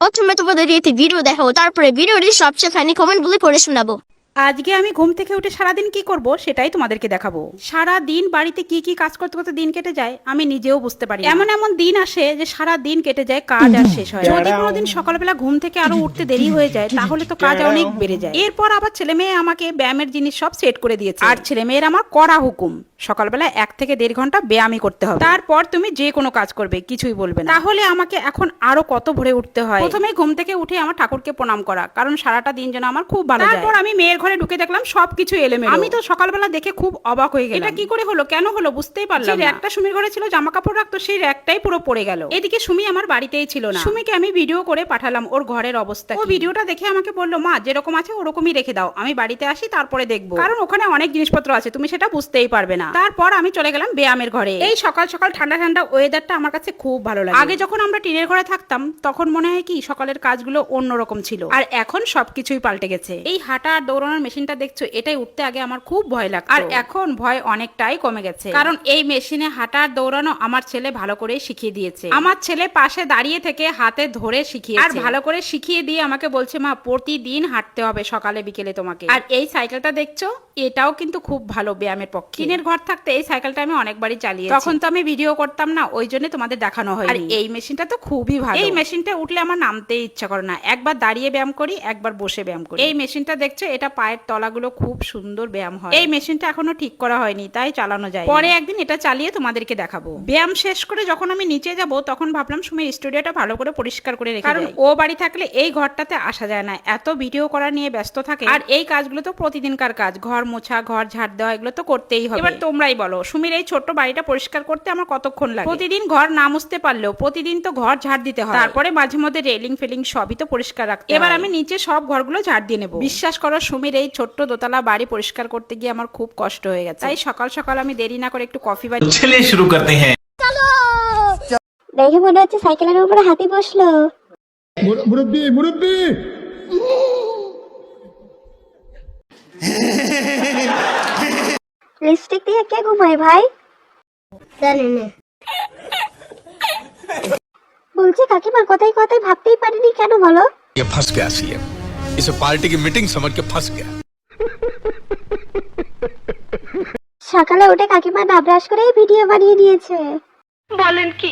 প্রথমে তোমাদের একটি ভিডিও দেখাবো, তারপরে ভিডিওটি সবচেয়ে ফানি কমেন্টগুলি পড়ে শোনাবো। আজকে আমি ঘুম থেকে উঠে সারাদিন কি করব সেটাই তোমাদেরকে দেখাবো। সারা দিন বাড়িতে কি কি কাজ করতে করতে দিন কেটে যায় আমি নিজেও বুঝতে পারি। এমন এমন দিন আসে যে সারা দিন কেটে যায়, কাজ আর শেষ হয়। যদি কোনোদিন সকালবেলা ঘুম থেকে আরো উঠতে দেরি হয়ে যায় তাহলে তো কাজ অনেক বেড়ে যায়। এরপর আবার ছেলে মেয়ে আমাকে ব্যায়ামের জিনিস সব সেট করে দিয়েছে, আর ছেলে মেয়ের আমার কড়া হুকুম সকালবেলা 1 থেকে 1.5 ঘন্টা ব্যায়ামই করতে হবে, তারপর তুমি যে কোনো কাজ করবে কিছুই বলবে না। তাহলে আমাকে এখন আরো কত ভোরে উঠতে হয়। প্রথমে ঘুম থেকে উঠে আমার ঠাকুরকে প্রণাম করা, কারণ সারাটা দিন যেন আমার খুব ভালো যায়। তারপর আমি মেয়ের ঘরে ঢুকে দেখলাম সবকিছু এলোমেলো। আমি তো সকালবেলা দেখে খুব অবাক হয়ে গেলাম, এটা কি করে হলো, কেন হলো বুঝতেই পারলাম না। একটা সুমির ঘরে ছিল জামা কাপড় রাখতো, সেই র্যাকটাই পুরো পড়ে গেল। এদিকে সুমি আমার বাড়িতেই ছিল না। সুমিকে আমি ভিডিও করে পাঠালাম ওর ঘরের অবস্থা। ও ভিডিওটা দেখে আমাকে বললো, মা যেরকম আছে ওরকমই রেখে দাও, আমি বাড়িতে আসি তারপরে দেখবো, কারণ ওখানে অনেক জিনিসপত্র আছে তুমি সেটা বুঝতেই পারবে না। তারপর আমি চলে গেলাম ব্যায়ামের ঘরে। এই সকাল সকাল ঠান্ডা ঠান্ডা ওয়েদারটা আমার কাছে খুব ভালো লাগে। আগে যখন আমরা টিনের ঘরে থাকতাম তখন মনে হয় কি সকালের কাজগুলো অন্যরকম ছিল, আর এখন সবকিছুই পাল্টে গেছে। এই হাঁটা আর দৌড়ানোর মেশিনটা দেখছো, এটাই উঠতে আগে আমার খুব ভয় লাগতো, আর এখন ভয় অনেকটাই কমে গেছে, কারণ এই মেশিনে হাঁটা আর দৌড়ানো আমার ছেলে ভালো করে শিখিয়ে দিয়েছে। আমার ছেলে পাশে দাঁড়িয়ে থেকে হাতে ধরে শিখিয়েছে, আর ভালো করে শিখিয়ে দিয়ে আমাকে বলছে, মা প্রতিদিন হাঁটতে হবে সকালে বিকেলে তোমাকে। আর এই সাইকেলটা দেখছো, এটাও কিন্তু খুব ভালো ব্যায়ামের পক্ষে। টিনের ঘর থাকতে এই সাইকেলটা আমি অনেকবারই চালিয়েছি, তখন তো আমি ভিডিও করতাম না, ওই জন্য তোমাদের দেখানো হয়। আর এই মেশিনটা তো খুবই ভালো। এই মেশিনটা উঠলে আমার নামতেই ইচ্ছা করে না, একবার দাঁড়িয়ে ব্যায়াম করি, একবার বসে ব্যায়াম করি। এই মেশিনটা দেখছো, এটা পায়ের তলাগুলো খুব সুন্দর ব্যায়াম হয়। এই মেশিনটা এখনো ঠিক করা হয়নি, তাই চালানো যায়, পরে একদিন এটা চালিয়ে তোমাদেরকে দেখাবো। ব্যায়াম শেষ করে যখন আমি নিচে যাব তখন ভাবলাম সুমির স্টুডিওটা ভালো করে পরিষ্কার করে রেখে, কারণ ও বাড়ি থাকলে এই ঘরটাতে আসা যায় না, এত ভিডিও করা নিয়ে ব্যস্ত থাকে। আর এই কাজগুলো তো প্রতিদিনকার কাজ, ঘর মোছা, ঘর ঝাড় দেওয়া, এগুলো তো করতেই হবে। এবার তোমরাই বলো সুমির এই ছোট্ট বাড়িটা পরিষ্কার করতে আমার কতক্ষণ লাগে। প্রতিদিন ঘর না মুছতে পারলেও প্রতিদিন তো ঘর ঝাড় দিতে হয়, তারপরে মাঝে মধ্যে রেলিং ফেলিং সবই তো পরিষ্কার রাখতে হয়। এবার আমি নিচে সব ঘরগুলো ঝাড় দিয়ে নেবো। বিশ্বাস করো সুমির এই ছোট্ট দোতলা বাড়ি পরিষ্কার করতে গিয়ে আমার খুব কষ্ট হয়ে গেছে, তাই সকাল সকাল আমি দেরি না করে একটু কফি বানিয়ে चलिए शुरू करते हैं। দেখে মনে হচ্ছে সাইকেলের উপরে হাতি বসলো। মুরব্বি মুরব্বি লিপস্টিক দিয়ে কে ঘুমায় ভাই? জানি না। বলছি কাকিমার কথাই কথাই ভাবতেই পারিনি কেন বলো? ये फंस गया सीएम, इसे पार्टी की मीटिंग समझ के फंस गया। সকালে উঠে কাকিমা না ব্রাশ করেই ভিডিও বানিয়ে নিয়েছে। বলেন কি?